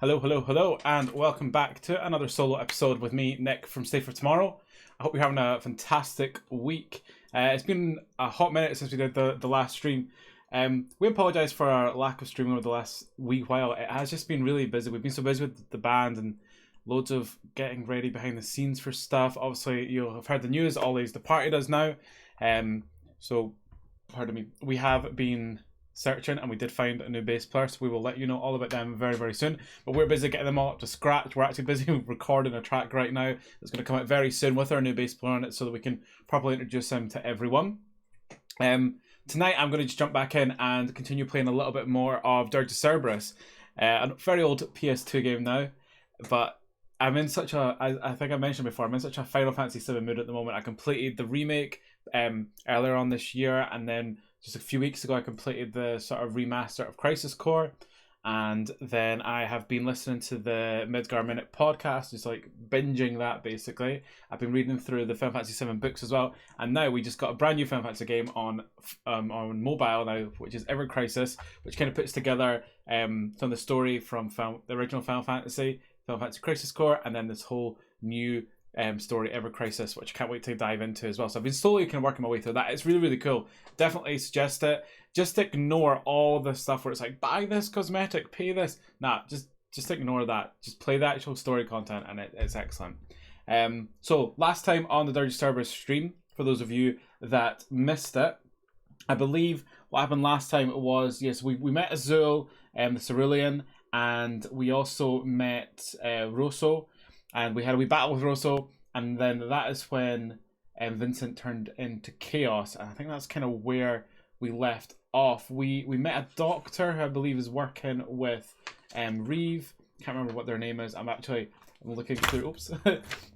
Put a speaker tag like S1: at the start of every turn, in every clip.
S1: Hello, hello, hello, and welcome back to another solo episode with me, Nick from Stay For Tomorrow. I hope you're having a fantastic week. It's been a hot minute since we did the last stream. We apologise for our lack of streaming over the last wee while. It has just been really busy. We've been so busy with the band and loads of getting ready behind the scenes for stuff. Obviously, you'll have heard the news. Ollie's departed us now. So, pardon me, we have been searching and we did find a new bass player, so we will let you know all about them very, very soon. But we're busy getting them all up to scratch. We're actually busy recording a track right now that's going to come out very soon with our new bass player on it so that we can properly introduce him to everyone. Tonight I'm going to just jump back in and continue playing a little bit more of Dirge of Cerberus, a very old PS2 game now, but I'm in such a, I think I mentioned before, I'm in such a Final Fantasy VII mood at the moment. I completed the remake earlier on this year, and then just a few weeks ago I completed the sort of remaster of Crisis Core, and then I have been listening to the Midgar Minute podcast, just like binging that basically. I've been reading through the Final Fantasy VII books as well, and now we just got a brand new Final Fantasy game on mobile now, which is Ever Crisis, which kind of puts together some of the story from the original Final Fantasy Crisis Core, and then this whole new story, Ever Crisis, which I can't wait to dive into as well. So I've been slowly kind of working my way through that. It's really, really cool. Definitely suggest it. Just ignore all the stuff where it's like, buy this cosmetic, pay this. Nah, just ignore that. Just play the actual story content, and it's excellent. So last time on the Dirge of Cerberus stream, for those of you that missed it, I believe what happened last time was, yes, we met Azul, the Cerulean, and we also met Rosso, and we had a wee battle with Rosso, and then that is when Vincent turned into Chaos, and I think that's kind of where we left off. We met a doctor who I believe is working with Reeve. Can't remember what their name is. I'm looking through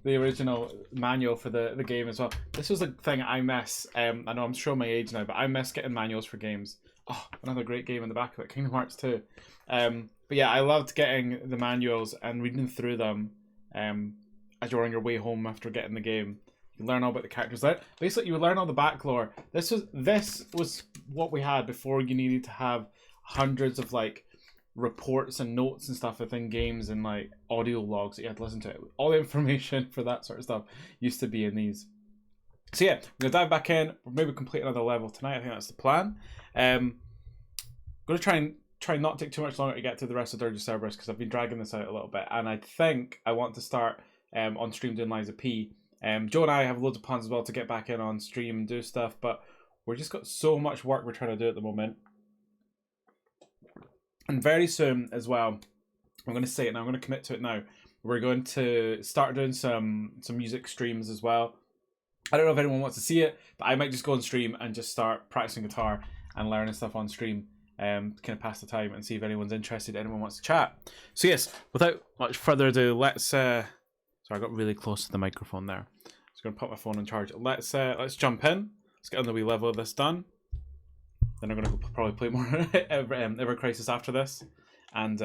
S1: the original manual for the game as well. This was a thing I miss. I know I'm showing my age now, but I miss getting manuals for games. Oh, another great game in the back of it, Kingdom Hearts 2. But yeah, I loved getting the manuals and reading through them as you're on your way home after getting the game. You learn all about the characters there. Basically, you learn all the back lore. This was what we had before you needed to have hundreds of like reports and notes and stuff within games and like audio logs that you had to listen to. All the information for that sort of stuff used to be in these. So yeah, we're gonna dive back in. We'll maybe complete another level tonight. I think that's the plan. I'm gonna try not to take too much longer to get to the rest of Dirge of Cerberus because I've been dragging this out a little bit, and I think I want to start on stream doing Liza P. Joe and I have loads of plans as well to get back in on stream and do stuff, but we're just got so much work we're trying to do at the moment. And very soon as well, I'm going to say it now, I'm going to commit to it now, we're going to start doing some music streams as well. I don't know if anyone wants to see it, but I might just go on stream and just start practicing guitar and learning stuff on stream. Kind of pass the time and see if anyone's interested, anyone wants to chat. So yes, without much further ado, let's sorry, I got really close to the microphone there. Just gonna put my phone on charge. Let's jump in. Let's get on the wee level of this done. Then I'm gonna probably play more Ever Crisis after this, and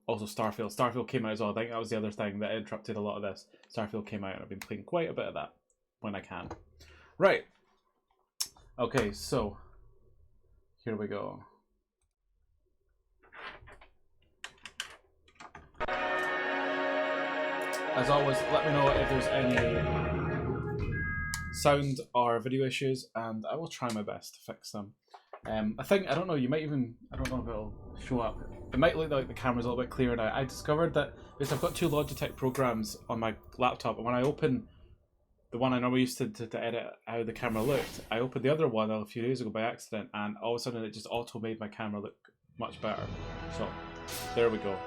S1: also Starfield. Starfield came out as well. I think that was the other thing that interrupted a lot of this. Starfield came out, and I've been playing quite a bit of that when I can. Right. Okay, so here we go. As always, let me know if there's any sound or video issues, and I will try my best to fix them. I don't know, you might even, I don't know if it'll show up. It might look like the camera's a little bit clearer now. I discovered that, because I've got two Logitech programs on my laptop, and when I open the one I normally used to edit how the camera looked, I opened the other one a few days ago by accident, and all of a sudden it just auto-made my camera look much better. So, there we go.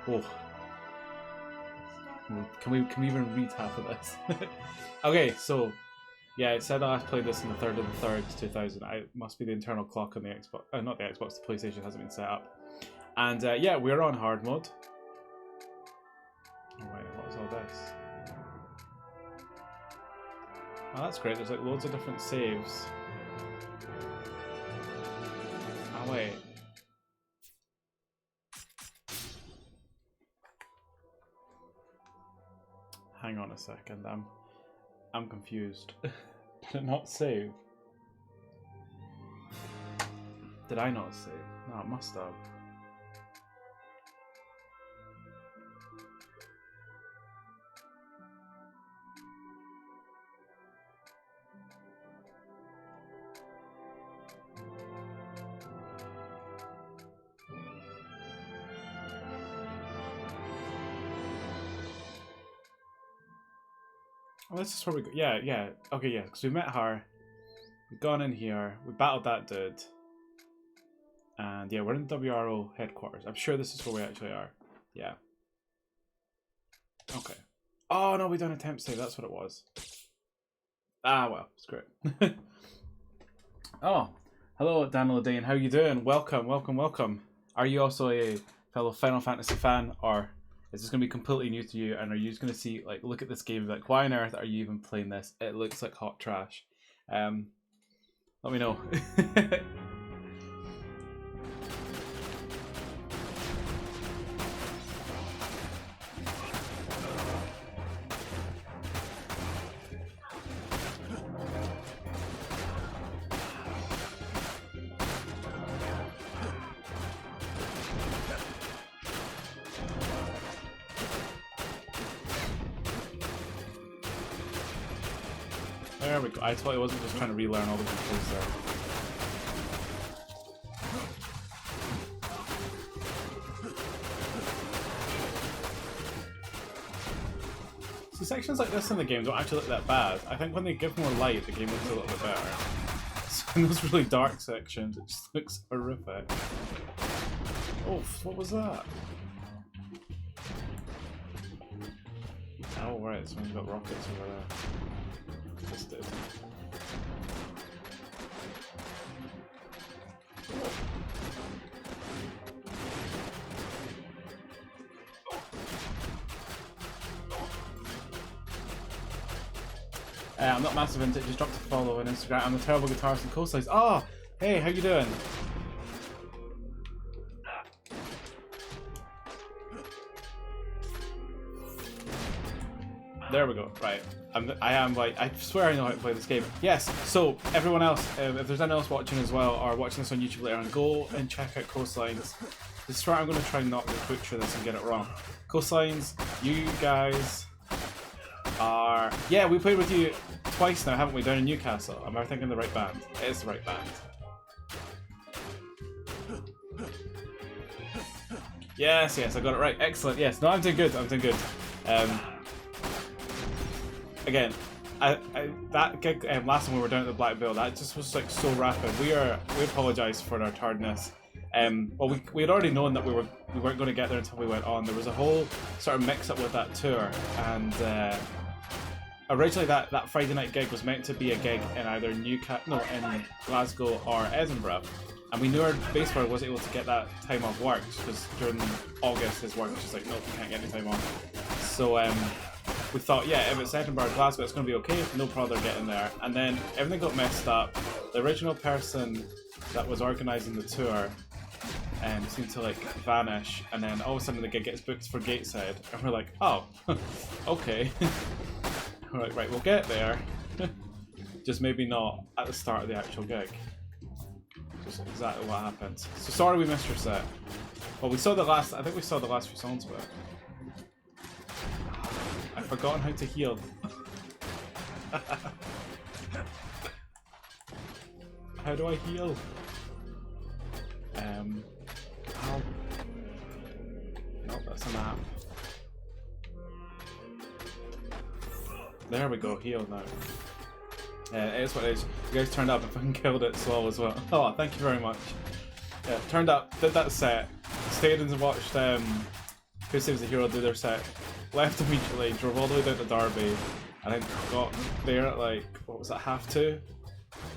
S1: Oh. Can we even read half of this? Okay, so yeah, it said I played this on the 3rd of the 3rd, 2000. It must be the internal clock on the Xbox. Not the Xbox, the PlayStation hasn't been set up. And yeah, we're on hard mode. Oh wait, what is all this? Oh, that's great. There's like loads of different saves. Oh wait. Hang on a second, I'm confused. Did it not save? Did I not save? No, it must have. Oh, this is where we go. Yeah, yeah. Okay, yeah. Because we met her. We've gone in here. We battled that dude. And yeah, we're in WRO headquarters. I'm sure this is where we actually are. Yeah. Okay. Oh, no, we don't attempt save. That's what it was. Ah, well, it's great. Oh, hello, Daniel Dane. How you doing? Welcome, welcome, welcome. Are you also a fellow Final Fantasy fan, or is this going to be completely new to you? And are you just going to see, like, look at this game, like, why on earth are you even playing this? It looks like hot trash. Let me know. There we go. I totally wasn't just trying to relearn all the controls there. See, sections like this in the game don't actually look that bad. I think when they give more light, the game looks a little bit better. So in those really dark sections, it just looks horrific. Oh, what was that? Oh, right, someone's got rockets over there. Just did. I'm not massive into it, just dropped a follow on Instagram. I'm a terrible guitarist and coastlines. Oh, hey, how you doing? There we go. Right. I swear I know how to play this game. Yes. So everyone else, if there's anyone else watching as well, or watching this on YouTube later on, go and check out Coastlines. This is where I'm going to try and not butcher this and get it wrong. Coastlines, you guys are... Yeah, we played with you twice now, haven't we? Down in Newcastle. Am I thinking the right band? It is the right band. Yes, yes, I got it right. Excellent. Yes. No, I'm doing good. I'm doing good. Again, that gig last time we were down at the Black Bill, that just was like so rapid. We apologise for our tardiness. Well, we had already known that we weren't going to get there until we went on. There was a whole sort of mix-up with that tour, and originally that Friday night gig was meant to be a gig in either in Glasgow or Edinburgh, and we knew our bass player wasn't able to get that time off work because during August his work was just like, nope, you can't get any time off. So we thought, yeah, if it's Edinburgh or Glasgow, it's going to be okay, no problem getting there. And then everything got messed up. The original person that was organising the tour seemed to like vanish, and then all of a sudden the gig gets booked for Gateshead, and we're like, oh, okay. We're like, right, we'll get there. Just maybe not at the start of the actual gig. Just exactly what happened. So sorry we missed your set. Well, I think we saw the last few songs of it. I've forgotten how to heal. How do I heal? How? Nope, that's a map. There we go, heal now. It is what it is. You guys turned up and fucking killed it slow as well. Oh, thank you very much. Yeah, turned up, did that set, stayed and watched Who Saves the Hero do their set, left immediately, drove all the way down to Derby, and then got there at like, what was that, 2:30?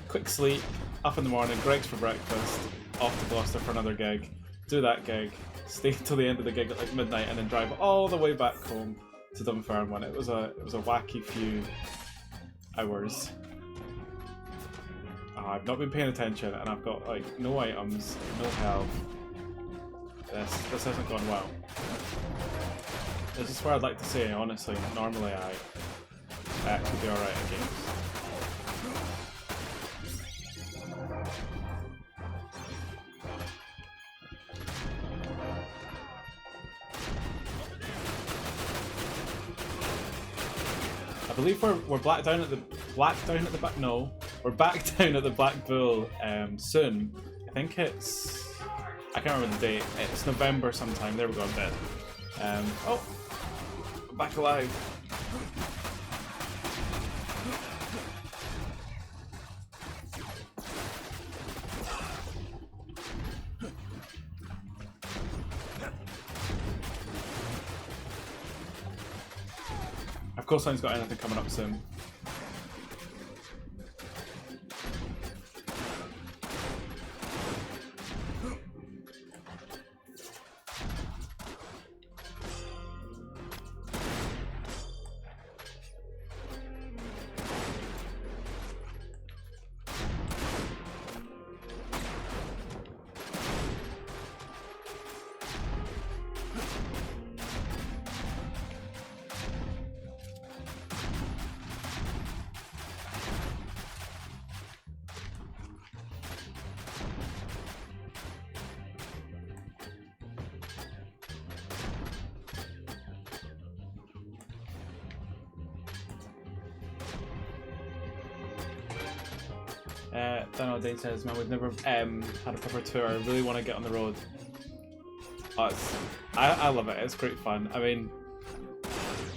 S1: Quick sleep, up in the morning, Greg's for breakfast, off to Gloucester for another gig, do that gig, stay till the end of the gig at like midnight, and then drive all the way back home to Dunfermline. It was a wacky few hours. I've not been paying attention, and I've got like no items, no health. This hasn't gone well. This is where I'd like to say, honestly, normally I actually do alright at games. I believe we're back down at the back. No, we're back down at the Black Bull soon. I think it's, I can't remember the date. It's November sometime. There we go. I'm dead. Oh, I'm back alive. Coastline's got anything coming up soon. Daniel Dane says, man, we've never had a proper tour. I really want to get on the road. Oh, I love it. It's great fun. I mean,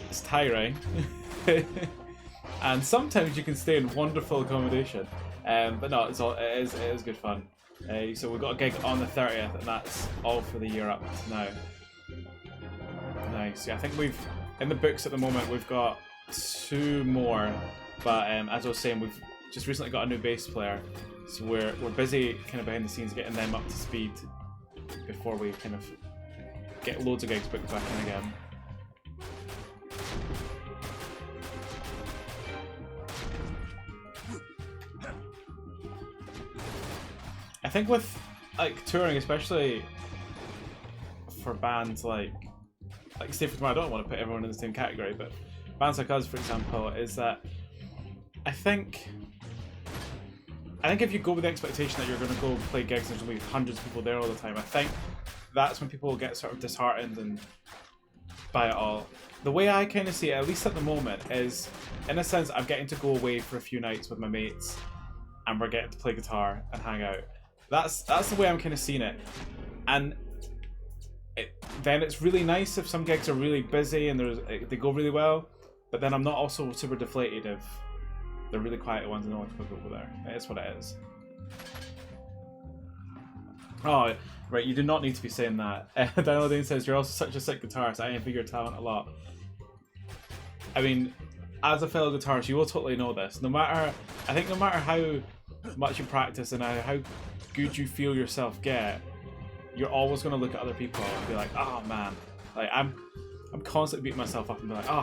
S1: it's tiring. And sometimes you can stay in wonderful accommodation. But no, it is good fun. So we've got a gig on the 30th, and that's all for the year up to now. Nice. Yeah, I think we've, in the books at the moment, we've got 2 more. But as I was saying, we've just recently got a new bass player, so we're busy kind of behind the scenes getting them up to speed before we kind of get loads of gigs booked back in again. I think with like touring, especially for bands like Stay for Tomorrow, I don't want to put everyone in the same category, but bands like us, for example, is that I think if you go with the expectation that you're going to go play gigs and there's going to be hundreds of people there all the time, I think that's when people get sort of disheartened and by it all. The way I kind of see it, at least at the moment, is in a sense I'm getting to go away for a few nights with my mates and we're getting to play guitar and hang out. That's the way I'm kind of seeing it. And then it's really nice if some gigs are really busy and they go really well, but then I'm not also super deflated if they're really quiet ones and no one's people there. It's what it is. Oh, right, you do not need to be saying that. Daniel Dane says, you're also such a sick guitarist. I envy your talent a lot. I mean, as a fellow guitarist, you will totally know this. I think no matter how much you practice and how good you feel yourself get, you're always going to look at other people and be like, oh man, like I'm constantly beating myself up and be like, oh,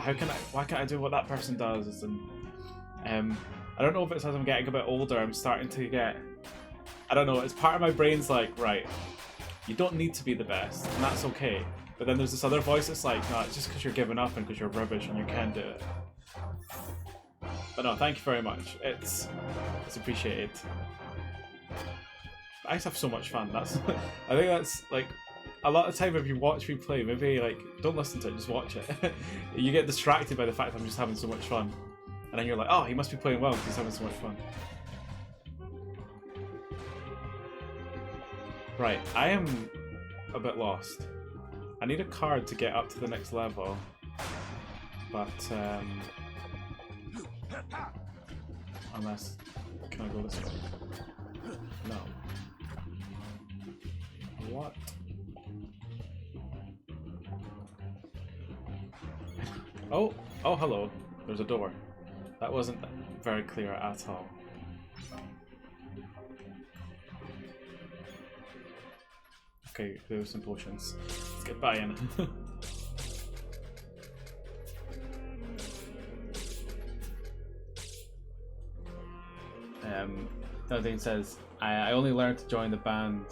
S1: why can't I do what that person does? And I don't know if it's as I'm getting a bit older, I'm starting to get, I don't know, it's part of my brain's like, right, you don't need to be the best, and that's okay. But then there's this other voice that's like, no, it's just because you're giving up and because you're rubbish and you can do it. But no, thank you very much. It's appreciated. I just have so much fun. I think that's like a lot of time if you watch me play, maybe like don't listen to it, just watch it. You get distracted by the fact that I'm just having so much fun. And then you're like, oh, he must be playing well because he's having so much fun. Right, I am a bit lost. I need a card to get up to the next level. But, unless, can I go this way? No. What? Oh, hello. There's a door. That wasn't very clear at all. Okay, there's some potions. Let's get by in. Nadine says, I only learned to join the band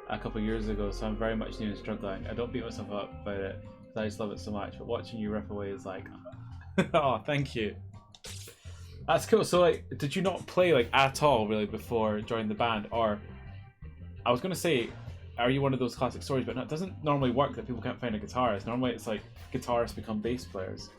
S1: a couple of years ago, so I'm very much new and struggling. I don't beat myself up about it, because I just love it so much, but watching you rip away is like, oh, thank you. That's cool. So, like, did you not play, like, at all, really, before joining the band? Or, I was going to say, are you one of those classic stories? But no, it doesn't normally work that people can't find a guitarist. Normally it's like, guitarists become bass players.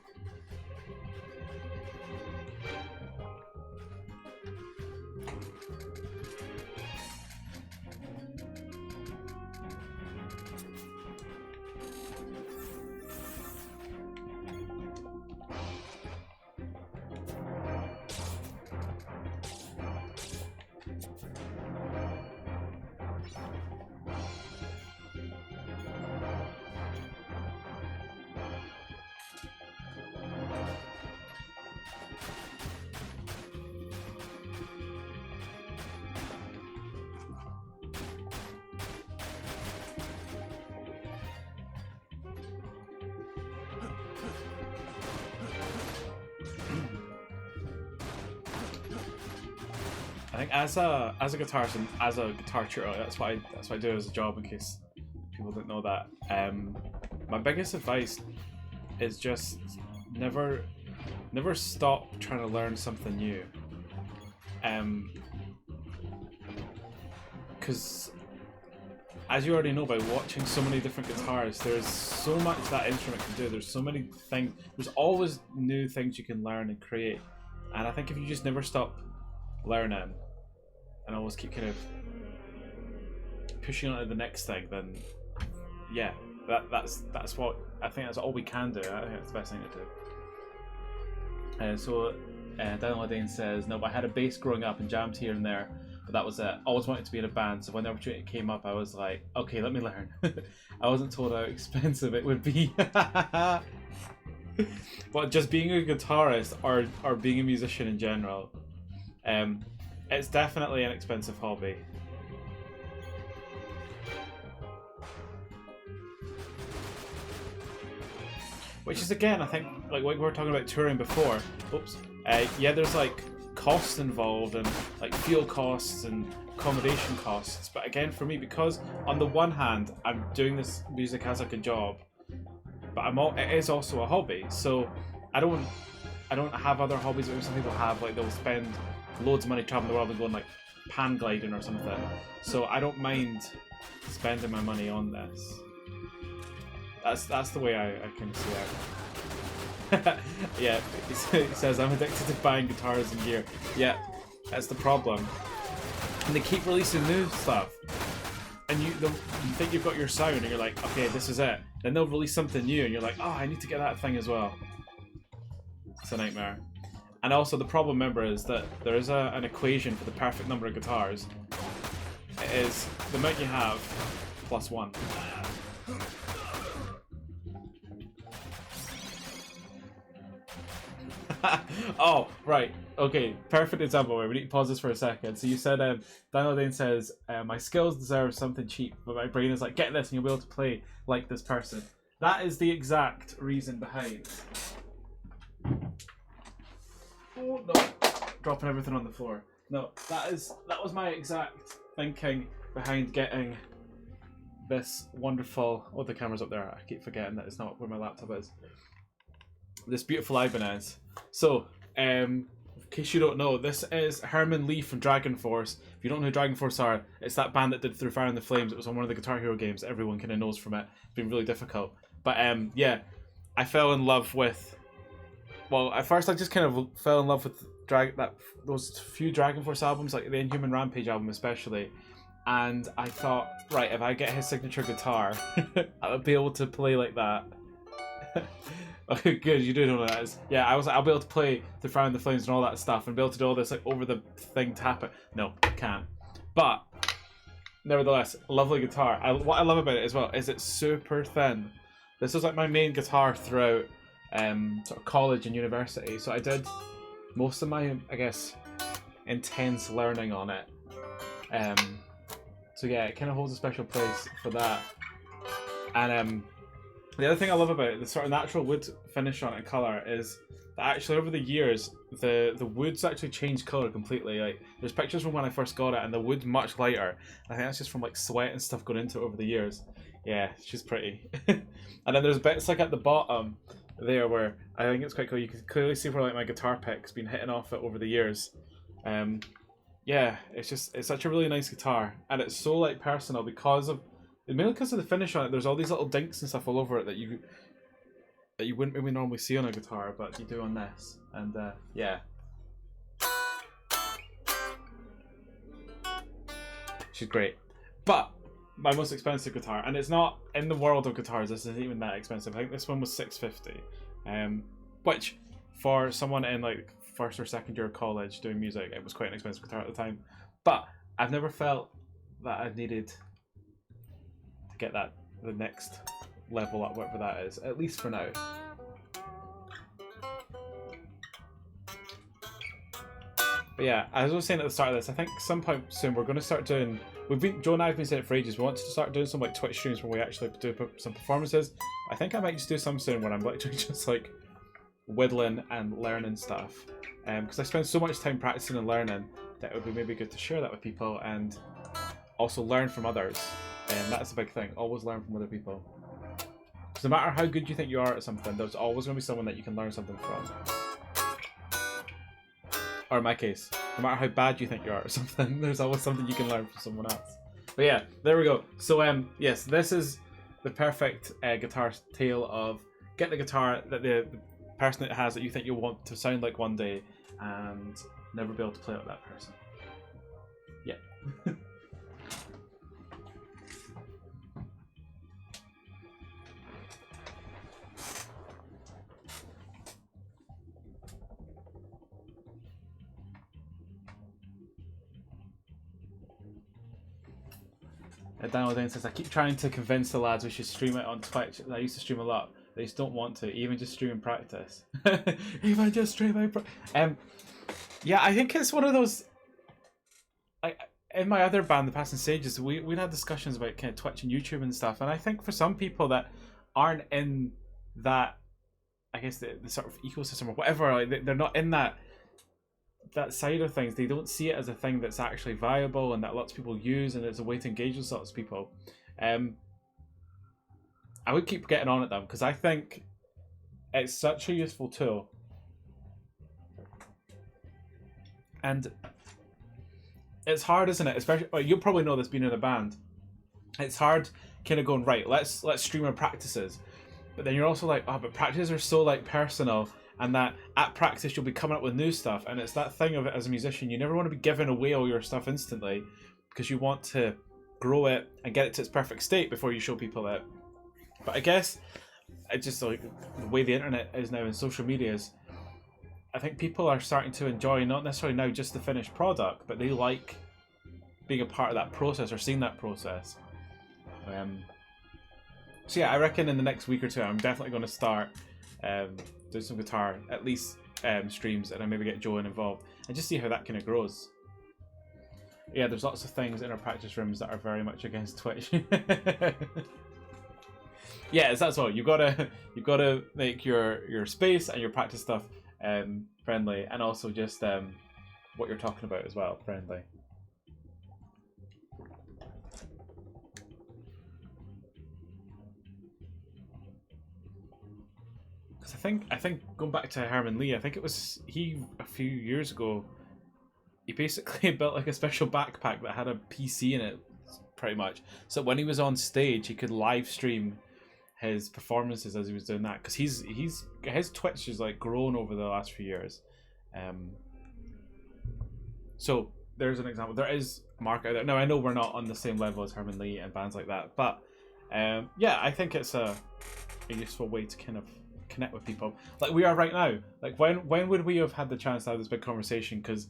S1: I think as a guitarist and as a guitar tutor, that's what I do as a job. In case people didn't know that, my biggest advice is just never stop trying to learn something new. Because as you already know by watching so many different guitars, there's so much that instrument can do. There's so many things. There's always new things you can learn and create. And I think if you just never stop learning and always keep kind of pushing on to the next thing, then yeah, that's what I think. That's all we can do. I think that's the best thing to do. So Daniel Ladane says, no, I had a bass growing up and jammed here and there, but that was it. Always wanted to be in a band, so when the opportunity came up, I was like, okay, let me learn. I wasn't told how expensive it would be. But just being a guitarist or being a musician in general, it's definitely an expensive hobby. Which is, again, I think, like we were talking about touring before. Oops. Yeah, there's like costs involved and like fuel costs and accommodation costs. But again, for me, because on the one hand, I'm doing this music as like a job, but it is also a hobby. So I don't have other hobbies that some people have. Like they'll spend loads of money traveling the world and going like pan gliding or something. So I don't mind spending my money on this. That's the way I can see it. Yeah, he says I'm addicted to buying guitars and gear. Yeah, that's the problem. And they keep releasing new stuff, and you think you've got your sound, and you're like, okay, this is it. Then they'll release something new, and you're like, oh, I need to get that thing as well. It's a nightmare. And also the problem, remember, is that there is an equation for the perfect number of guitars. It is the amount you have plus one. Oh, right. Okay, perfect example where we need to pause this for a second. So you said, Daniel Dane says, my skills deserve something cheap, but my brain is like, get this and you'll be able to play like this person. That is the exact reason behind... Oh, no. Dropping everything on the floor. No, that was my exact thinking behind getting this wonderful... Oh, the camera's up there. I keep forgetting that it's not where my laptop is. This beautiful Ibanez. So, in case you don't know, this is Herman Lee from Dragon Force. If you don't know who Dragon Force are, it's that band that did Through Fire and the Flames. It was on one of the Guitar Hero games. Everyone kind of knows from it. It's been really difficult. But yeah, I fell in love with... Well, at first I just kind of fell in love with those few Dragon Force albums, like the Inhuman Rampage album especially. And I thought, right, if I get his signature guitar, I'll be able to play like that. Okay, good, you do know what that is. Yeah, I was like, I'll be able to play The Fire and the Flames and all that stuff and be able to do all this like over the thing tapping. No, can't. But nevertheless, lovely guitar. What I love about it as well is it's super thin. This was like my main guitar throughout sort of college and university. So I did most of my, I guess, intense learning on it. So yeah, it kind of holds a special place for that. And the other thing I love about it, the sort of natural wood finish on it and colour, is that actually over the years, the wood's actually changed colour completely. Like there's pictures from when I first got it, and the wood's much lighter. And I think that's just from like sweat and stuff going into it over the years. Yeah, she's pretty. And then there's bits like at the bottom there where I think it's quite cool. You can clearly see where like my guitar pick's been hitting off it over the years. Yeah, it's such a really nice guitar, and it's so like personal because of. Mainly because of the finish on it. There's all these little dinks and stuff all over it that you wouldn't maybe normally see on a guitar, but you do on this. And yeah, she's great. But my most expensive guitar, and it's not in the world of guitars. This isn't even that expensive. I think this one was $650, which for someone in like first or second year of college doing music, it was quite an expensive guitar at the time. But I've never felt that I've needed get the next level up, whatever that is, at least for now. But yeah, as I was saying at the start of this, I think some point soon we're going to start doing. Joe and I have been saying it for ages. We want to start doing some like Twitch streams where we actually do some performances. I think I might just do some soon when I'm literally just like whittling and learning stuff. Because I spend so much time practicing and learning that it would be maybe good to share that with people and also learn from others. And that's a big thing. Always learn from other people. Because no matter how good you think you are at something, there's always going to be someone that you can learn something from. Or in my case, no matter how bad you think you are at something, there's always something you can learn from someone else. But yeah, there we go. So yes, this is the perfect guitar tale of get the guitar that the person that has that you think you'll want to sound like one day and never be able to play it with that person. Yeah. Daniel Dane says, I keep trying to convince the lads we should stream it on Twitch. I used to stream a lot. They just don't want to, even just stream in practice. Even just stream in practice. Yeah, I think it's one of those... in my other band, the Passing Sages, we'd had discussions about kind of Twitch and YouTube and stuff, and I think for some people that aren't in that, I guess, the sort of ecosystem or whatever, like they're not in that side of things, they don't see it as a thing that's actually viable and that lots of people use and it's a way to engage with lots of people. I would keep getting on at them because I think it's such a useful tool. And it's hard, isn't it? Especially, well, you'll probably know this being in a band. It's hard kind of going, right, let's stream our practices. But then you're also like, oh, but practices are so like personal, and that at practice you'll be coming up with new stuff. And it's that thing of it as a musician, you never want to be giving away all your stuff instantly because you want to grow it and get it to its perfect state before you show people it. But I guess it's just like the way the internet is now and social media is, I think people are starting to enjoy not necessarily now just the finished product, but they like being a part of that process or seeing that process. So yeah, I reckon in the next week or two I'm definitely going to start doing some guitar, at least streams, and I maybe get Joe involved and just see how that kind of grows. Yeah, there's lots of things in our practice rooms that are very much against Twitch. Yeah, that's all. You've got to make your space and your practice stuff friendly, and also just what you're talking about as well, friendly. Because I think going back to Herman Lee, I think it was he a few years ago. He basically built like a special backpack that had a PC in it, pretty much. So when he was on stage, he could live stream his performances as he was doing that, because his Twitch has like grown over the last few years. So there's an example. There is a market out there. Now I know we're not on the same level as Herman Lee and bands like that, but yeah, I think it's a useful way to kind of connect with people, like we are right now. Like when would we have had the chance to have this big conversation? Because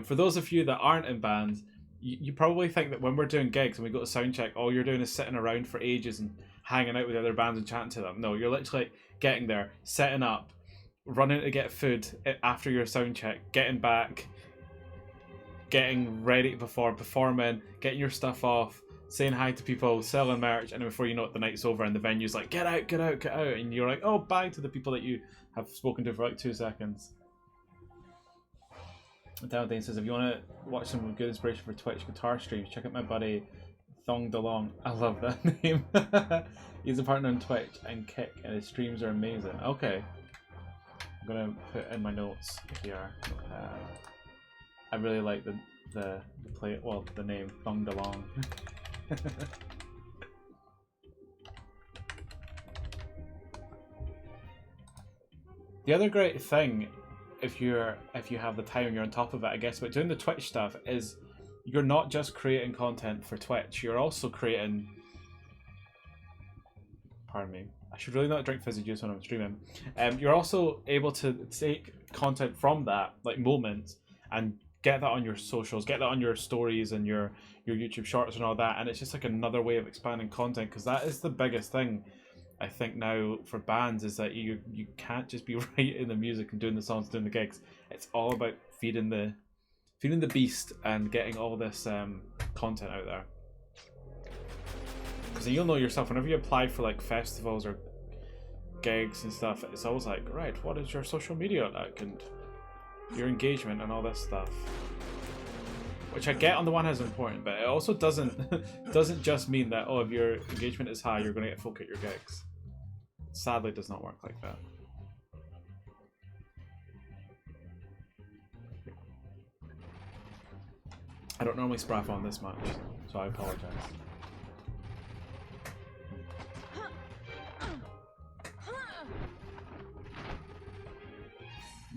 S1: for those of you that aren't in bands, you probably think that when we're doing gigs and we go to sound check, all you're doing is sitting around for ages and hanging out with other bands and chatting to them. No, you're literally getting there, setting up, running to get food after your sound check, getting back, getting ready to perform, performing, getting your stuff off, saying hi to people, selling merch, and then before you know it, the night's over and the venue's like, get out, get out, get out, and you're like, oh, bye to the people that you have spoken to for like 2 seconds. Daniel Dane says, if you want to watch some good inspiration for Twitch guitar streams, check out my buddy Thong DeLong. I love that name. He's a partner on Twitch and Kick, and his streams are amazing. Okay, I'm gonna put in my notes here. I really like the play. Well, the name Thong DeLong. The other great thing, if you have the time and you're on top of it, I guess, but doing the Twitch stuff is you're not just creating content for Twitch, you're also creating... Pardon me. I should really not drink fizzy juice when I'm streaming. You're also able to take content from that, like moments, and get that on your socials, get that on your stories and your YouTube shorts and all that, and it's just like another way of expanding content, because that is the biggest thing, I think, now for bands, is that you can't just be writing the music and doing the songs, doing the gigs. It's all about feeding the beast and getting all this content out there. Because you'll know yourself, whenever you apply for like festivals or gigs and stuff, it's always like, right, what is your social media like and your engagement and all this stuff. which I get on the one hand is important, but it also doesn't just mean that, oh, if your engagement is high, you're going to get folk at your gigs. Sadly, it does not work like that. I don't normally spraff on this much, so I apologize.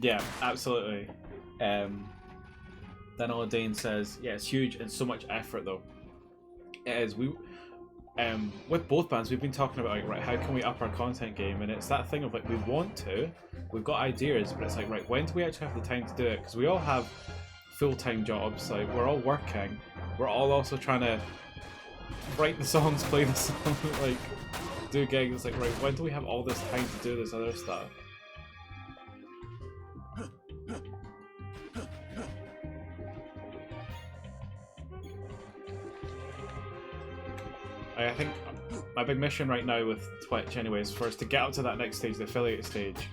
S1: Yeah, absolutely. Then Dane says, yeah, it's huge and so much effort though. It is. We with both bands we've been talking about like, right, how can we up our content game, and it's that thing of like, we want to, we've got ideas, but it's like, right, when do we actually have the time to do it? Because we all have full-time jobs, like we're all working, we're all also trying to write the songs, play the songs, like do gigs. It's like, right, when do we have all this time to do this other stuff? I think my big mission right now with Twitch anyway is for us to get up to that next stage, the affiliate stage.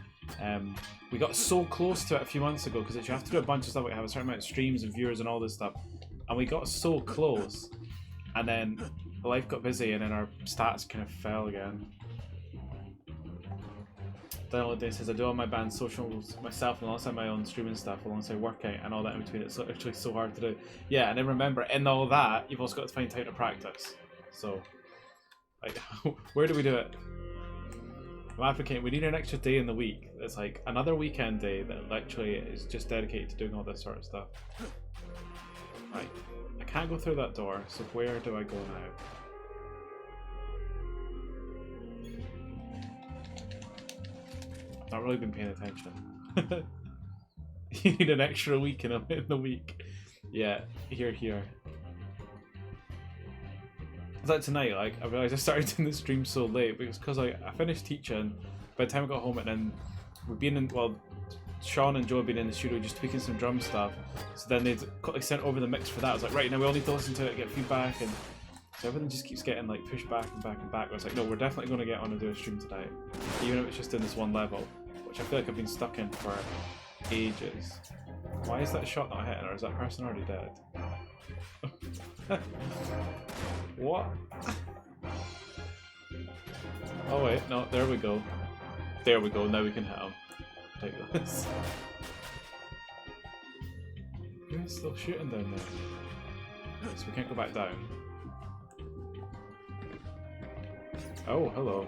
S1: We got so close to it a few months ago because you have to do a bunch of stuff, like have a certain amount of streams and viewers and all this stuff, and we got so close, and then life got busy and then our stats kind of fell again. Then Day says, I do all my band's socials myself and alongside my own streaming stuff, alongside working and all that in between. It's actually so hard to do. Yeah, and then remember, in all that, you've also got to find time to practice. So, like, where do we do it? I'm advocating we need an extra day in the week. It's like another weekend day that literally is just dedicated to doing all this sort of stuff. Right, I can't go through that door, so where do I go now? I've not really been paying attention. You need an extra week in the week. Yeah, here. It's like tonight, like I realised I started doing the stream so late because I finished teaching. By the time I got home, and then we've been in, well, Sean and Joe have been in the studio just tweaking some drum stuff. So then they'd sent over the mix for that. I was like, right, now we all need to listen to it, get feedback, and so everything just keeps getting like pushed back and back and back. I was like, no, we're definitely going to get on and do a stream tonight, even if it's just in this one level, which I feel like I've been stuck in for ages. Why is that shot not hitting, or is that person already dead? What? Oh wait, no, there we go. There we go, now we can hit him. Take this. You're still shooting down there. So we can't go back down. Oh, hello.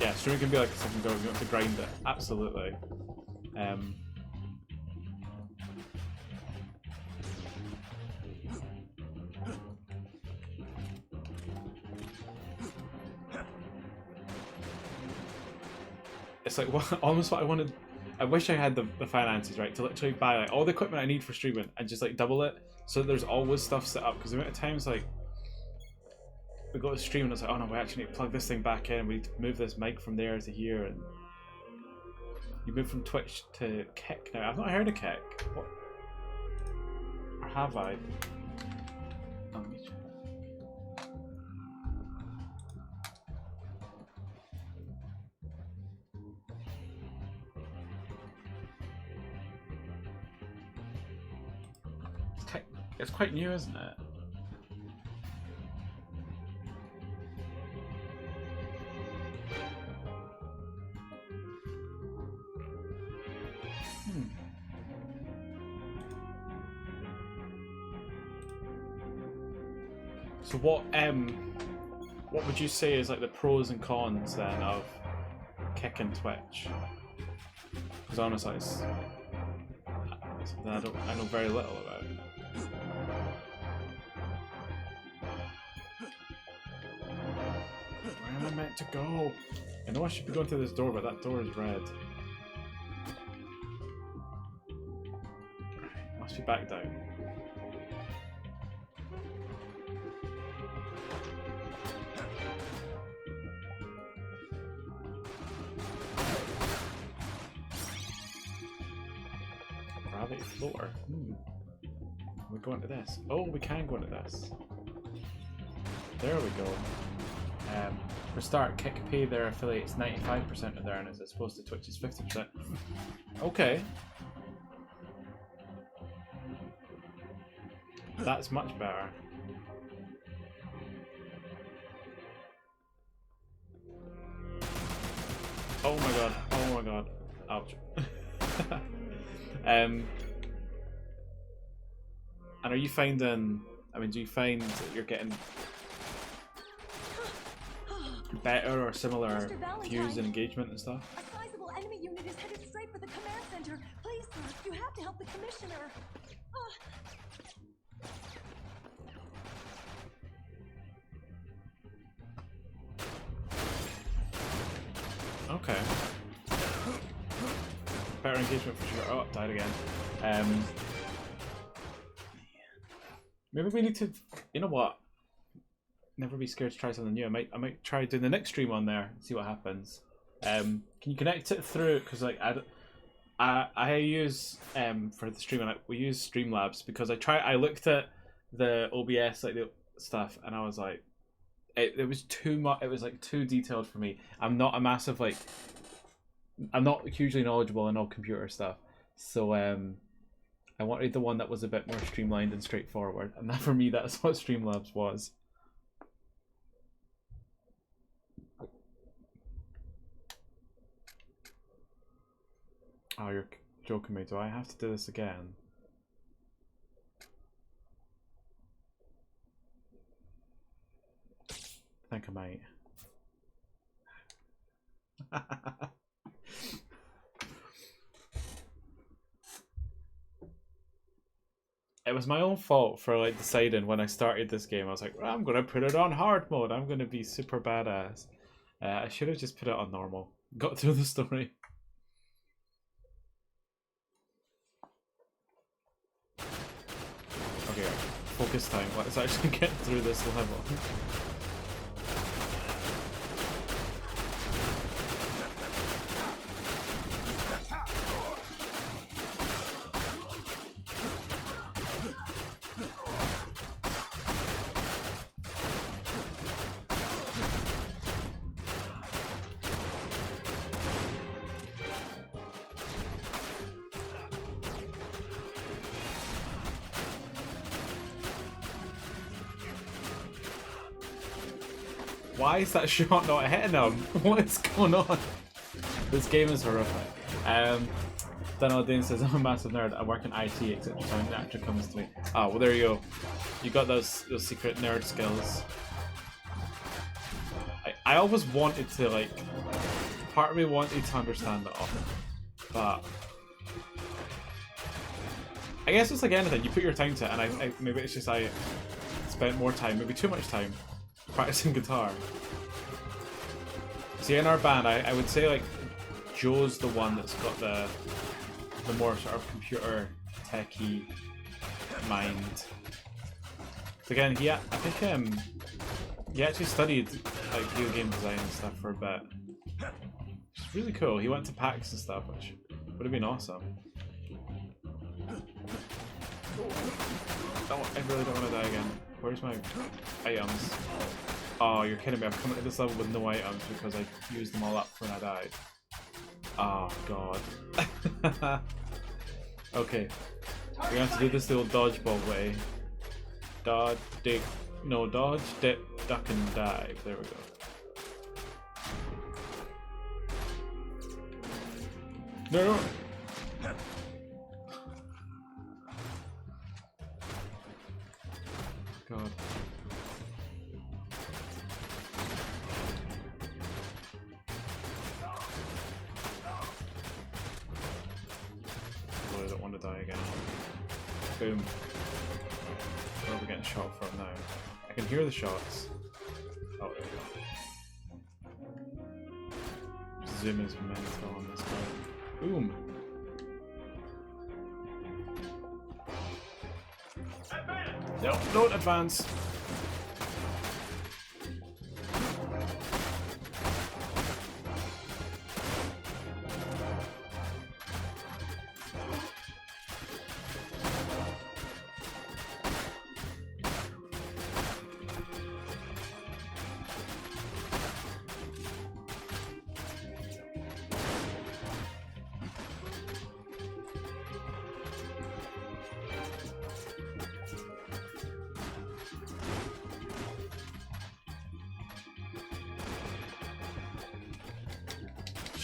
S1: Yeah, streaming can be like a second go, you have to grind it. Absolutely. It's like almost what I wanted. I wish I had the finances, right, to literally buy like all the equipment I need for streaming and just like double it, so there's always stuff set up. Because the amount of times like we go to stream and it's like, oh no, we actually need to plug this thing back in, we need to move this mic from there to here, and you move from Twitch to Kick now. I've not heard of Kick. What? Or have I? Let me check. It's quite new, isn't it? So what would you say is like the pros and cons then of Kick and Twitch? Because honestly, it's something I know very little about. Where am I meant to go? I know I should be going through this door, but that door is red. Must be back down. Gravity floor. We go into this. Oh, we can go into this. There we go. For start, Kick pay their affiliates 95% of their earnings as opposed to Twitch's 50%. Okay. That's much better. Oh my god, oh my god. Ouch. And are you finding, I mean, do you find that you're getting better or similar views and engagement and stuff?
S2: A sizable enemy unit is headed straight for the command center. Please, sir, you have to help the commissioner.
S1: Okay. Better engagement for sure. Oh, died again. Maybe we need to, you know what? Never be scared to try something new. I might try doing the next stream on there and see what happens. Can you connect it through? Because like I use for the stream, we use Streamlabs because I looked at the OBS like the stuff and I was like, it was too much. It was like too detailed for me. I'm not a massive like. I'm not hugely knowledgeable in all computer stuff, so I wanted the one that was a bit more streamlined and straightforward, and that for me that's what Streamlabs was. Oh, you're joking me. Do I have to do this again? I think I might. It was my own fault for like deciding when I started this game. I was like, well, I'm gonna put it on hard mode. I'm gonna be super badass. I should have just put it on normal. Got through the story. Okay, focus time. Let's actually get through this level. Why is that shot not hitting him? What is going on? This game is horrific. Donald Dane says, I'm a massive nerd. I work in IT, except for time that actually comes to me. Oh, well, there you go. You got those secret nerd skills. I always wanted to, like, part of me wanted to understand it all. But I guess it's like anything. You put your time to it, and I maybe it's just I spent more time, maybe too much time, practicing guitar. See, in our band, I would say like Joe's the one that's got the more sort of computer techie mind. So again, I think he actually studied like video game design and stuff for a bit. It's really cool. He went to PAX and stuff, which would have been awesome. I really don't want to die again. Where's my items? Oh, you're kidding me. I'm coming to this level with no items because I used them all up when I died. Oh, God. Okay. We're going to have to do this the old dodgeball way. Dodge, dip, no, dodge, dip, duck, and dive. There we go. No, no. God. I don't want to die again. Boom. Where are we getting shot from now? I can hear the shots. Oh, there we go. Zoom is mental on this guy. Boom! No, don't advance!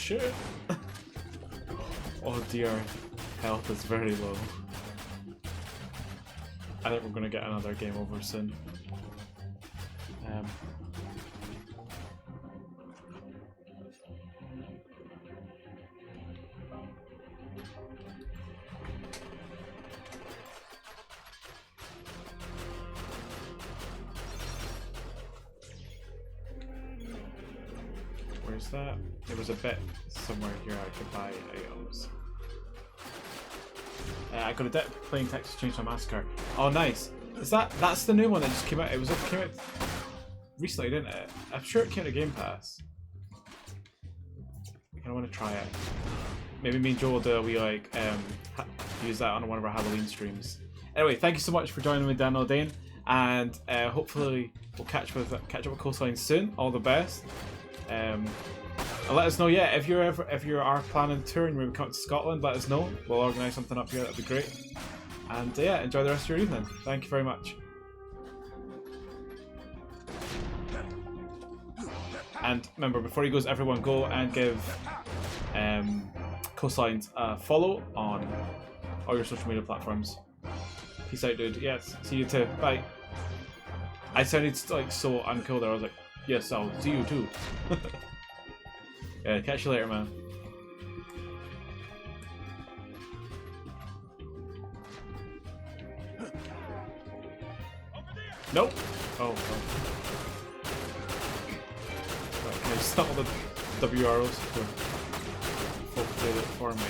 S1: shit. Oh dear, health is very low. I think we're gonna get another game over soon. Where's that? There was a bit somewhere here I could buy items. I got a deck playing Texas Chainsaw Massacre. Oh, nice. Is that's the new one that just came out? It came out recently, didn't it? I'm sure it came to Game Pass. I kind of want to try it. Maybe me and Joe will do a wee like use that on one of our Halloween streams. Anyway, thank you so much for joining me, Daniel Dane, and hopefully we'll catch up with Coastline soon. All the best. And let us know, yeah, if you are planning a tour and you're maybe coming to Scotland, let us know. We'll organise something up here, that'd be great. And yeah, enjoy the rest of your evening. Thank you very much. And remember, before you goes, everyone go and give Coastlines a follow on all your social media platforms. Peace out, dude. Yes, see you too. Bye. I sounded like so uncool there. I was like, yes, I'll see you too. Yeah, catch you later, man. Nope. Oh. Right, can I stop all the WROs for folk to do it for me?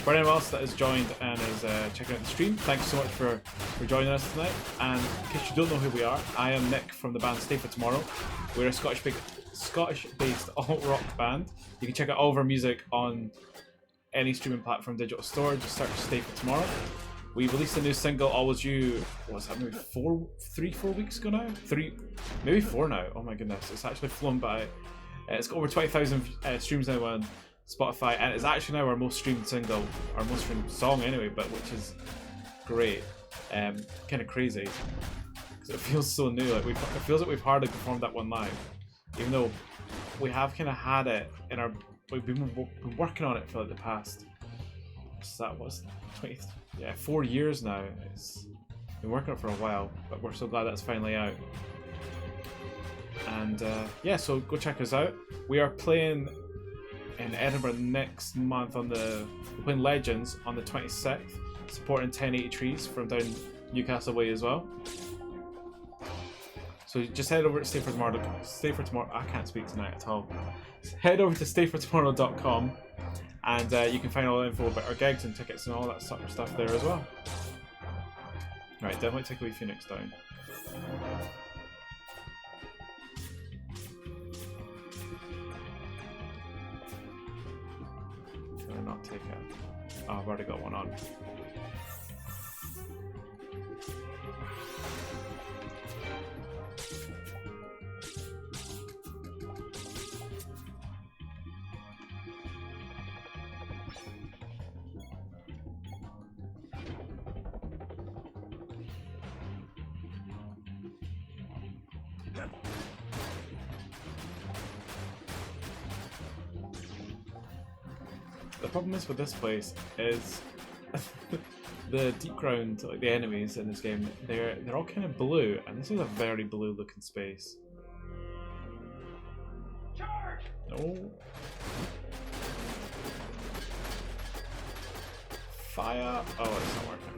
S1: For anyone else that has joined and is checking out the stream, thanks so much for joining us tonight. And in case you don't know who we are, I am Nick from the band Stay For Tomorrow. We're a Scottish-based alt-rock band. You can check out all of our music on any streaming platform, digital store. Just search Stay For Tomorrow. We released a new single, Always You, what was that, maybe 4 weeks ago now? Maybe 4 now. Oh my goodness, it's actually flown by. It's got over 20,000 streams now on Spotify, and it's actually now our most streamed single, our most streamed song anyway, but which is great. Kind of crazy because it feels so new. Like it feels like we've hardly performed that one live, even though we have kind of had it in our. We've been working on it for like the past. That was 4 years now. It's been working on it for a while, but we're so glad that's finally out. And yeah, so go check us out. We are playing in Edinburgh next month we're playing Legends on the 26th, supporting 1080 Trees from down Newcastle way as well. So just head over to Stay For Tomorrow. I can't speak tonight at all. Head over to stayfortomorrow.com and you can find all the info about our gigs and tickets and all that sort of stuff there as well. Right, definitely take a wee Phoenix down. Not take it. Oh, I've already got one on. The problem is with this place is the deep ground, like the enemies in this game, they're all kind of blue, and this is a very blue looking space. Charge! No. Fire! Oh, it's not working.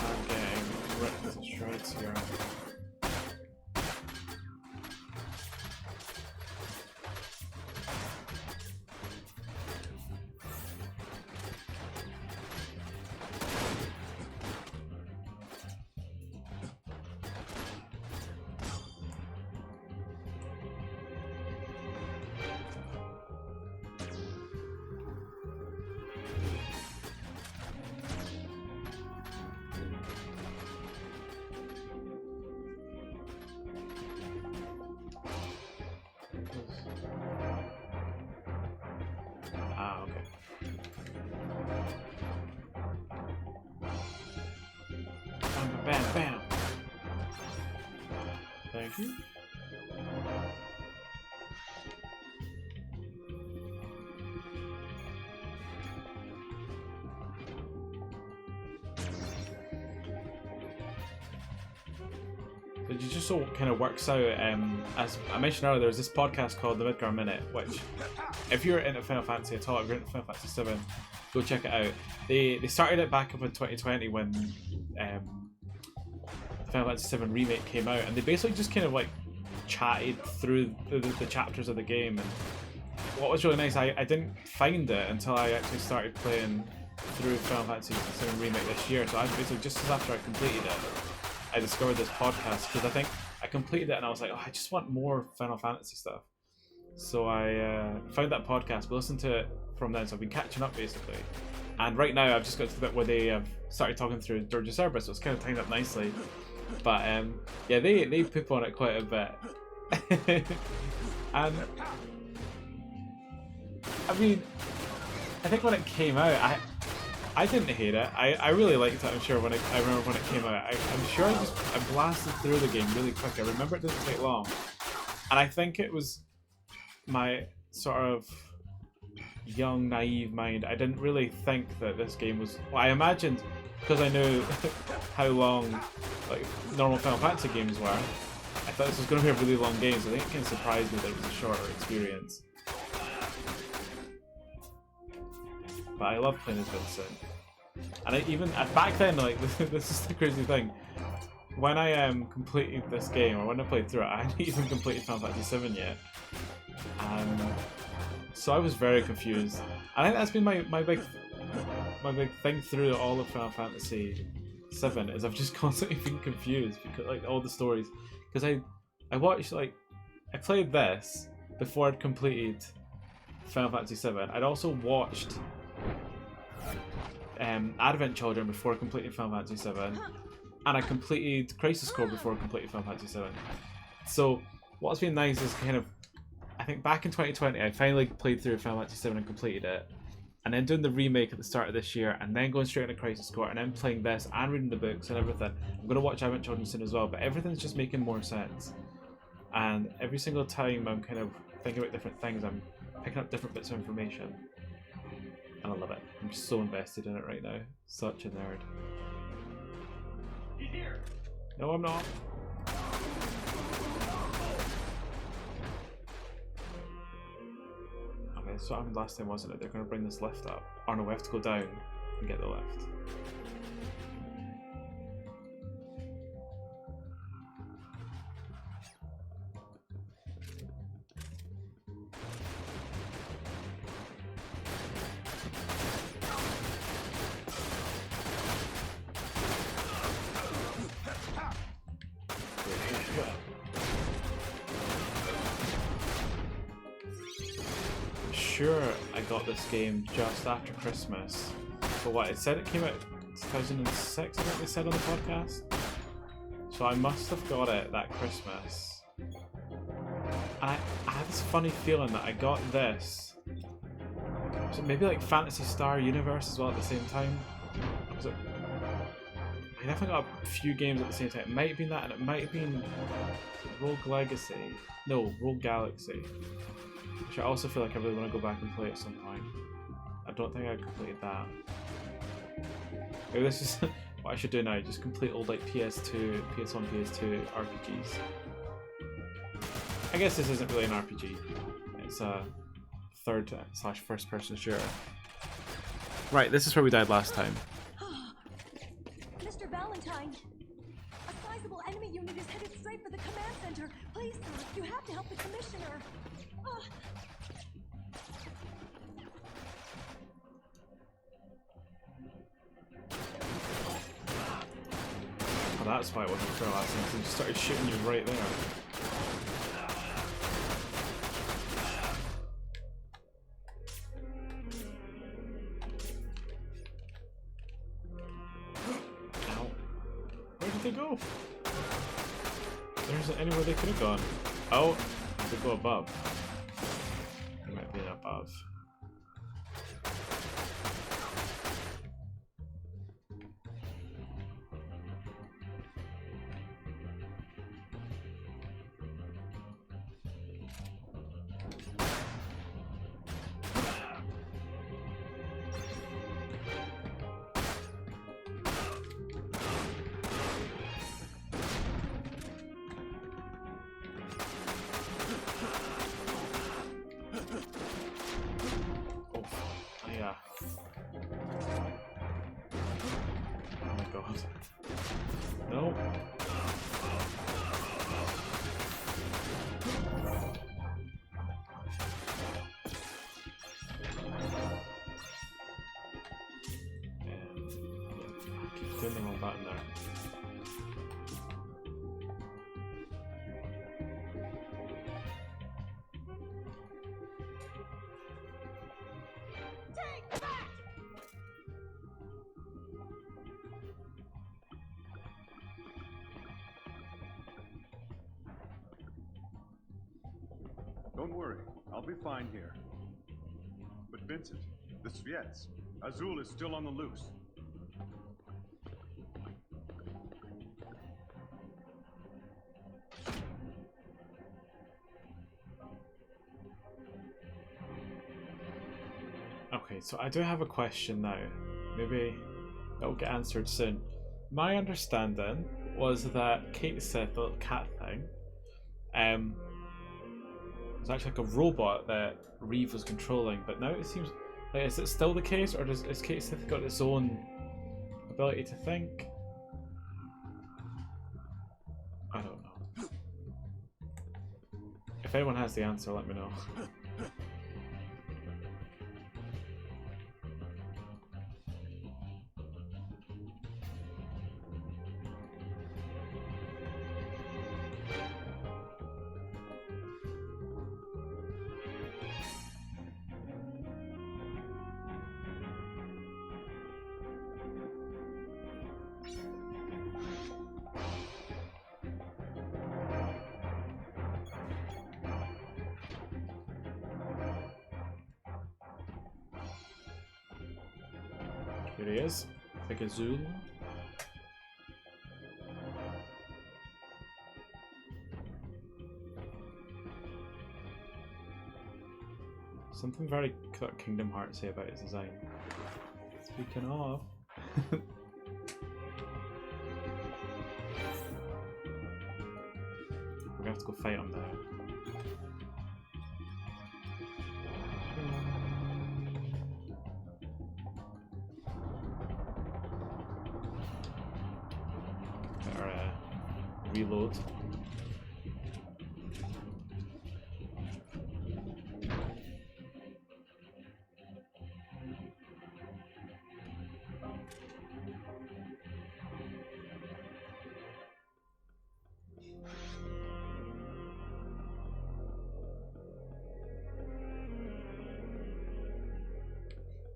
S1: I'm getting ripped to shreds here. bam, bam. Thank you. It just so kind of works out. As I mentioned earlier, there's this podcast called The Midgar Minute, which, if you're into Final Fantasy at all, if you're into Final Fantasy VII, go check it out. They started it back up in 2020 when the Final Fantasy VII remake came out, and they basically just kind of like chatted through the chapters of the game. And what was really nice, I didn't find it until I actually started playing through Final Fantasy VII remake this year. So I basically, just as after I completed it, I discovered this podcast because I think I completed it and I was like, oh, I just want more Final Fantasy stuff. So I found that podcast, listened to it from then. So I've been catching up basically. And right now I've just got to the bit where they started talking through Dirge of Cerberus, so it's kind of timed up nicely. But yeah, they poop on it quite a bit. And I mean, I think when it came out, I didn't hate it. I really liked it. I'm sure when I remember when it came out. I'm sure I blasted through the game really quick. I remember it didn't take long, and I think it was my sort of young, naive mind. I didn't really think that this game was. Well, I imagined, because I knew how long like normal Final Fantasy games were. I thought this was going to be a really long game, so I think it kind of surprised me that it was a shorter experience. But I love playing as Vincent. And I even back then, like this is the crazy thing. When I completed this game, or when I played through it, I hadn't even completed Final Fantasy VII yet. So I was very confused. And I think that's been my big thing through all of Final Fantasy VII is I've just constantly been confused because like all the stories. Because I watched I played this before I'd completed Final Fantasy VII. I'd also watched Advent Children before completing Final Fantasy VII, and I completed Crisis Core before completing Final Fantasy VII. So what's been nice is kind of, I think back in 2020 I finally played through Final Fantasy VII and completed it, and then doing the remake at the start of this year, and then going straight into Crisis Core, and then playing this and reading the books and everything. I'm going to watch Advent Children soon as well, but everything's just making more sense. And every single time I'm kind of thinking about different things, I'm picking up different bits of information. And I love it. I'm just so invested in it right now. Such a nerd. He's here. No, I'm not. Okay, that's what happened last time, wasn't it? They're going to bring this lift up. Oh no, we have to go down and get the lift. Sure, I got this game just after Christmas. But what, it said it came out 2006, I think they said on the podcast. So I must have got it that Christmas. And I had this funny feeling that I got this. Was it maybe like Fantasy Star Universe as well at the same time? Was it? I definitely got a few games at the same time. It might have been that, and it might have been Rogue Legacy. No, Rogue Galaxy. Which I also feel like I really want to go back and play at some point. I don't think I completed that. Maybe this is what I should do now, just complete old like PS2, PS1, PS2 RPGs. I guess this isn't really an RPG. It's a third/first person shooter. Right, this is where we died last time.
S2: Mr. Valentine, a sizable enemy unit is headed straight for the command center. Please, sir, you have to help the commissioner.
S1: Oh, that's why it wasn't fair last time, because he just started shooting you right there. Ow. Where did they go? There isn't anywhere they could have gone. Oh, they go above. There might be an above. god. No. I keep doing the wrong button there.
S3: Don't worry, I'll be fine here. But Vincent, the Sviets, Azul is still on the loose.
S1: Okay, so I do have a question now. Maybe it'll get answered soon. My understanding was that Kate Sith, the little cat thing, was actually like a robot that Reeve was controlling, but now it seems like, is it still the case, or has Kate Sith got its own ability to think? I don't know. If anyone has the answer, let me know. Here he is, like a Zul. Something very Kingdom Hearts about his design. Speaking of, we're gonna have to go fight him now. Better reload.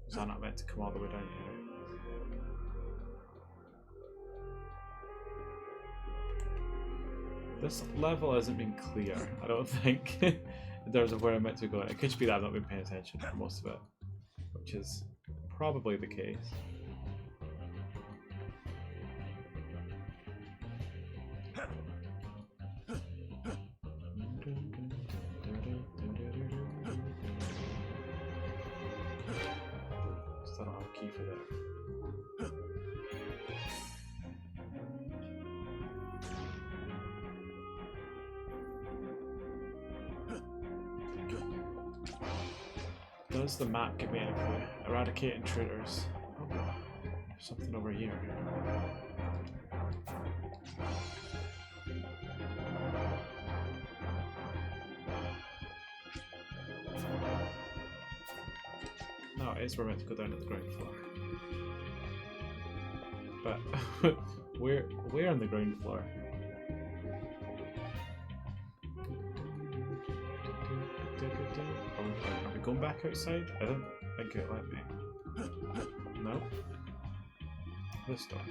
S1: Was I not meant to come all the way down here? This level hasn't been clear, I don't think, in terms of where I'm meant to go. It could just be that I've not been paying attention for most of it, which is probably the case. Still don't have a key for that. Does the map give me any clue? Eradicate intruders. Oh, there's something over here. No, it is we're meant to go down to the ground floor. But where on the ground floor? Are we going back outside? I don't think it let me. No? This door.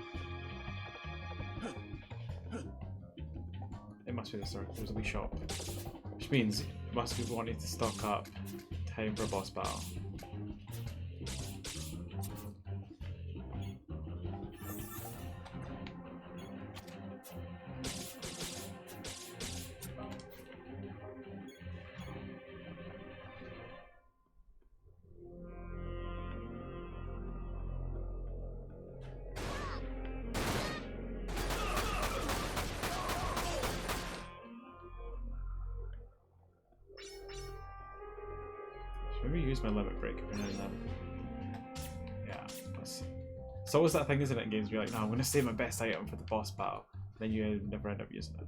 S1: It must be this door. There's a wee shop. Which means it must be wanting to stock up. Time for a boss battle. Maybe use my limit break every now and then. Yeah, let's see. It's always that thing, isn't it, in games where you're like, no, I'm going to save my best item for the boss battle. Then you never end up using it.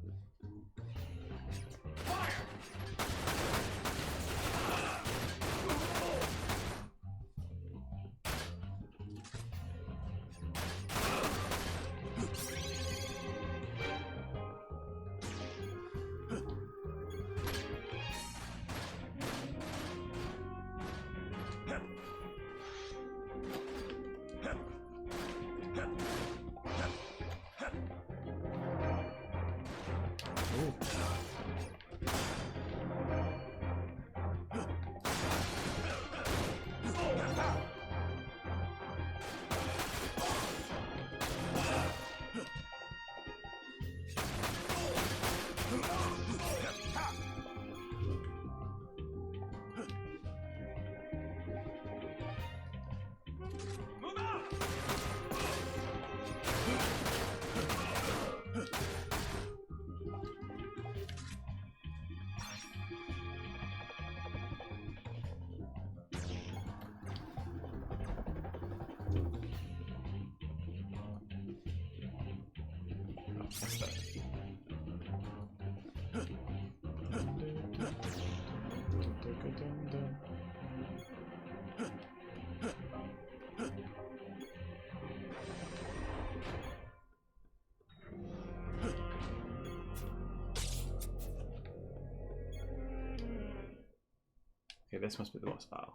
S1: Okay, this must be the boss battle.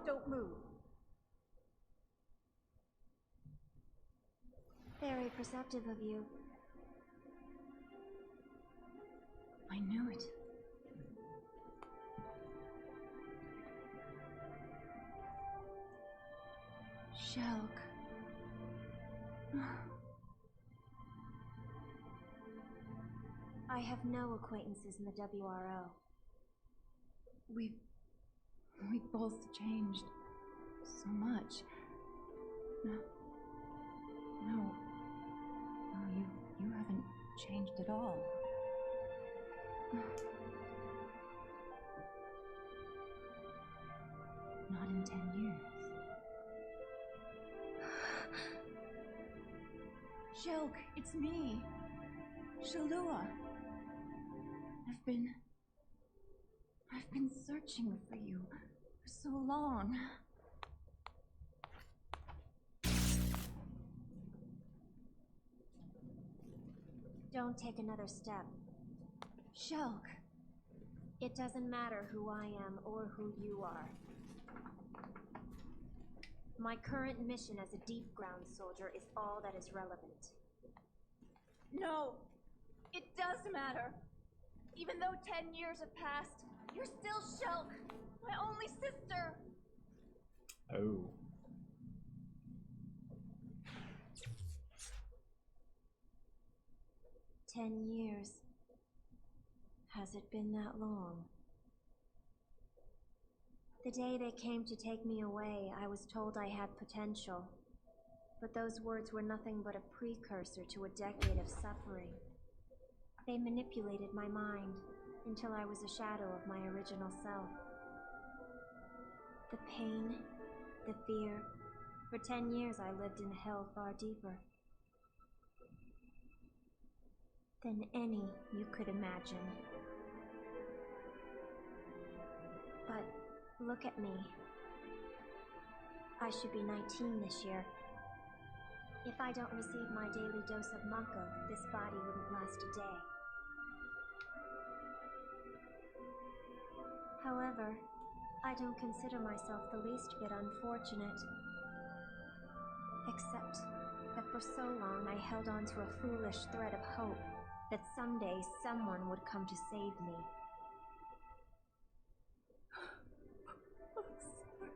S2: Don't move.
S4: Very perceptive of you.
S2: I knew it. Shelk.
S4: I have no acquaintances in the WRO.
S2: We've both changed so much. No, you haven't changed at all. Not in 10 years. Shelk, it's me. Shalua. I've been searching for you for so long.
S4: Don't take another step.
S2: Shelk.
S4: It doesn't matter who I am or who you are. My current mission as a deep ground soldier is all that is relevant.
S2: No, it does matter. Even though 10 years have passed, you're still Shelk, my only sister.
S1: Oh.
S4: "10 years. Has it been that long?" The day they came to take me away, I was told I had potential. But those words were nothing but a precursor to a decade of suffering. They manipulated my mind until I was a shadow of my original self. The pain, the fear. For 10 years I lived in hell far deeper than any you could imagine. But look at me. I should be 19 this year. If I don't receive my daily dose of Mako, this body wouldn't last a day. However, I don't consider myself the least bit unfortunate. Except that for so long I held on to a foolish thread of hope that someday someone would come to save me.
S2: I'm sorry,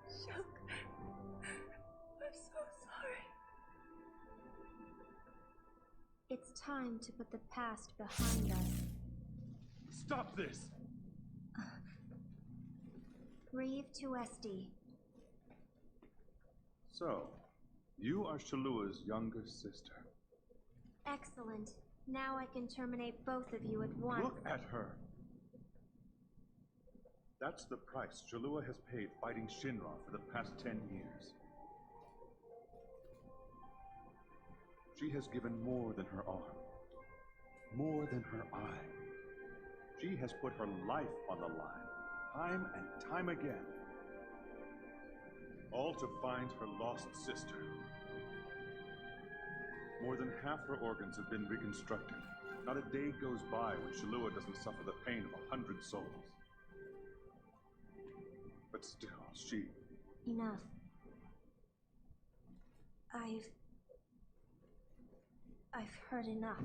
S2: Shelk. I'm so sorry.
S4: It's time to put the past behind us.
S3: Stop this!
S4: Reeve to Esti.
S3: So, you are Shalua's younger sister.
S4: Excellent. Now I can terminate both of you at once.
S3: Look at her! That's the price Shalua has paid fighting Shinra for the past 10 years. She has given more than her arm, more than her eye. She has put her life on the line, time and time again. All to find her lost sister. More than half her organs have been reconstructed. Not a day goes by when Shalua doesn't suffer the pain of 100 souls. But still, she...
S4: Enough. I've heard enough.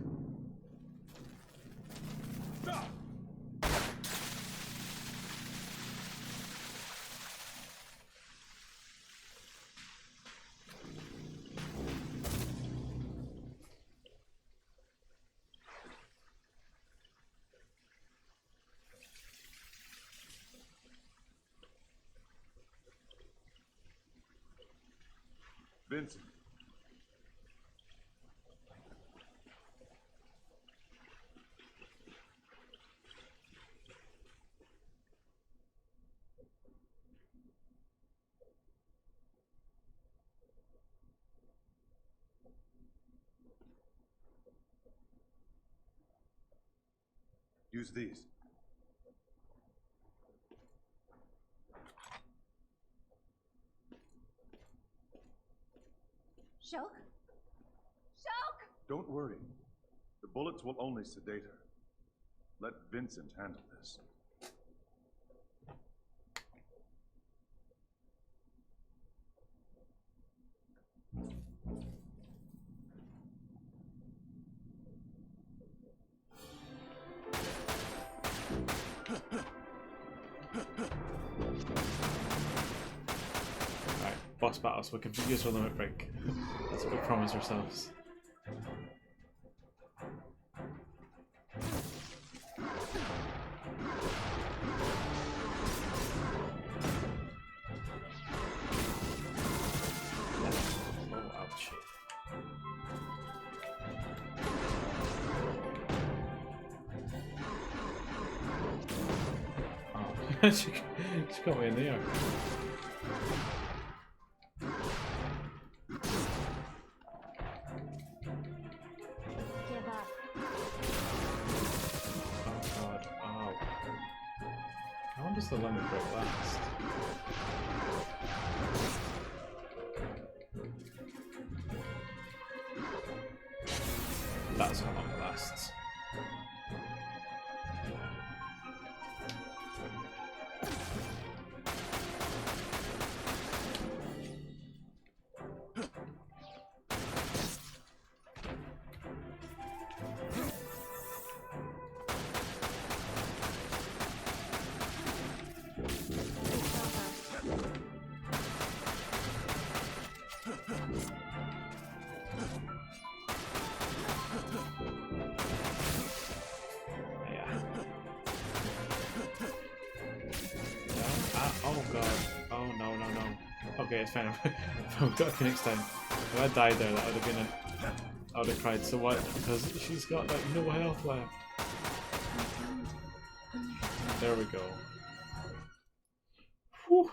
S3: Stop! Vincent. Use these.
S2: Shulk? Shulk!
S3: Don't worry. The bullets will only sedate her. Let Vincent handle this.
S1: Alright, boss battle, so we can use our limit break. That's what we promised ourselves. Oh, ouch. Oh, she got me in the air.
S4: Give up.
S1: Oh god, oh. How long does the limit break last? That's how long it lasts. Yeah. Oh god. Oh no, no, no. Okay, it's fine. If I've got next time. If I died there, that would have been I would have cried so much because she's got like no health left. There we go. Whew.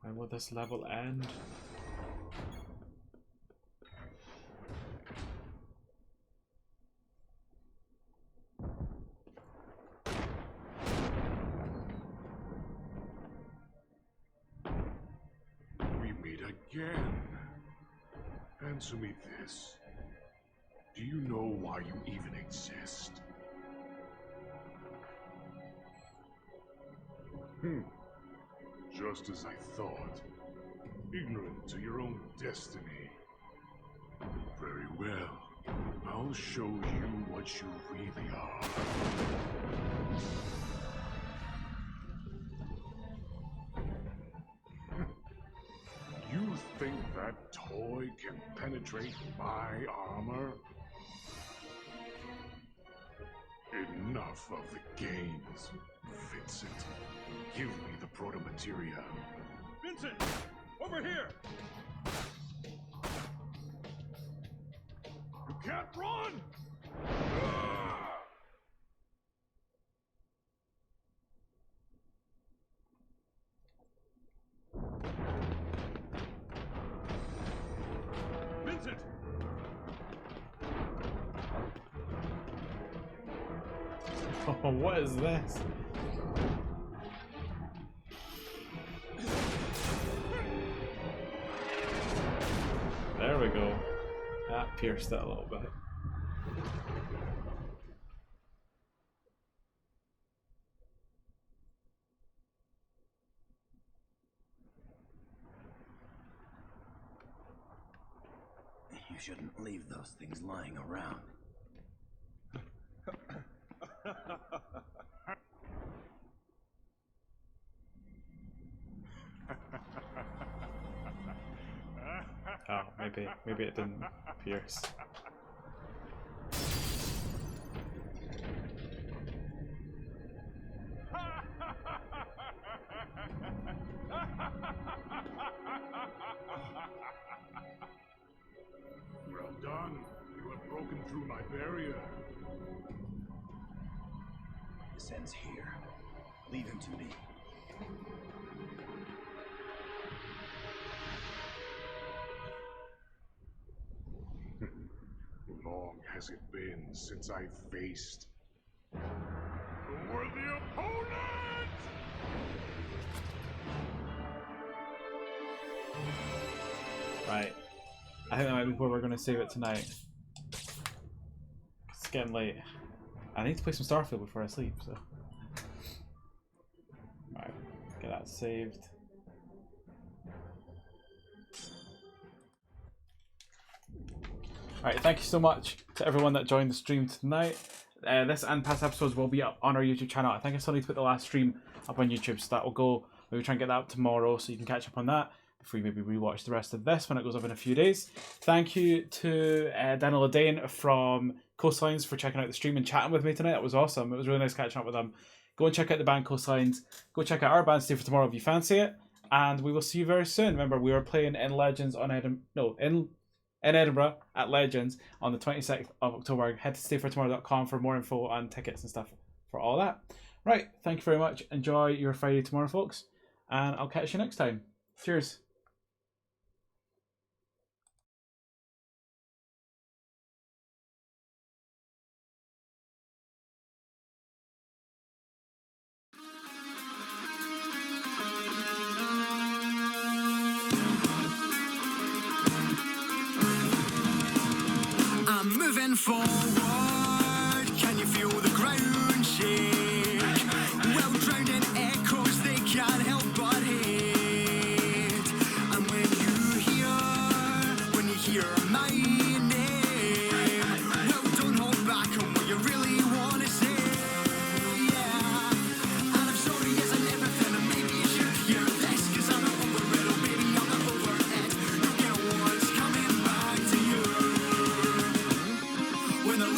S1: When will this level end?
S5: We meet again. Answer me this. Do you know why you even exist? Just as I thought. Ignorant to your own destiny. Very well. I'll show you what you really are. You think that toy can penetrate my armor? Enough of the games, Vincent. Give me the proto-materia.
S3: Vincent! Over here!
S5: You can't run!
S3: Vincent!
S1: Oh, what is this? There we go. That pierced it a little bit.
S6: You shouldn't leave those things lying around.
S1: Oh, maybe it didn't pierce.
S5: Well done. You have broken through my barrier.
S6: This ends here. Leave him to me.
S5: Long has it been since I faced a worthy opponent?
S1: Right. I think that might be where we're going to save it tonight. It's getting late. I need to play some Starfield before I sleep, so. Alright, get that saved. Alright, thank you so much to everyone that joined the stream tonight. This and past episodes will be up on our YouTube channel. I think I still need to put the last stream up on YouTube, so that will go. Maybe try and get that up tomorrow so you can catch up on that before you maybe rewatch the rest of this when it goes up in a few days. Thank you to Daniel Ledane from Coastlines for checking out the stream and chatting with me tonight. That was awesome. It was really nice catching up with them. Go and check out the band Coastlines. Go check out our band Stay for Tomorrow if you fancy it. And we will see you very soon. Remember, we are playing in Legends on in Edinburgh at Legends on the 26th of October. Head to stayfortomorrow.com for more info on tickets and stuff for all that. Right, thank you very much. Enjoy your Friday tomorrow, folks. And I'll catch you next time. Cheers.
S7: I'm moving forward. Can you feel the ground shake? Well drowned in echoes, they can't help but hate. And when you hear my name, well don't hold back on what you really want to say. Yeah, and I'm sorry isn't everything, and maybe you should hear this, 'cause I'm not over it, or maybe I'm not over it. You get what's coming back to you. When the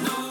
S7: No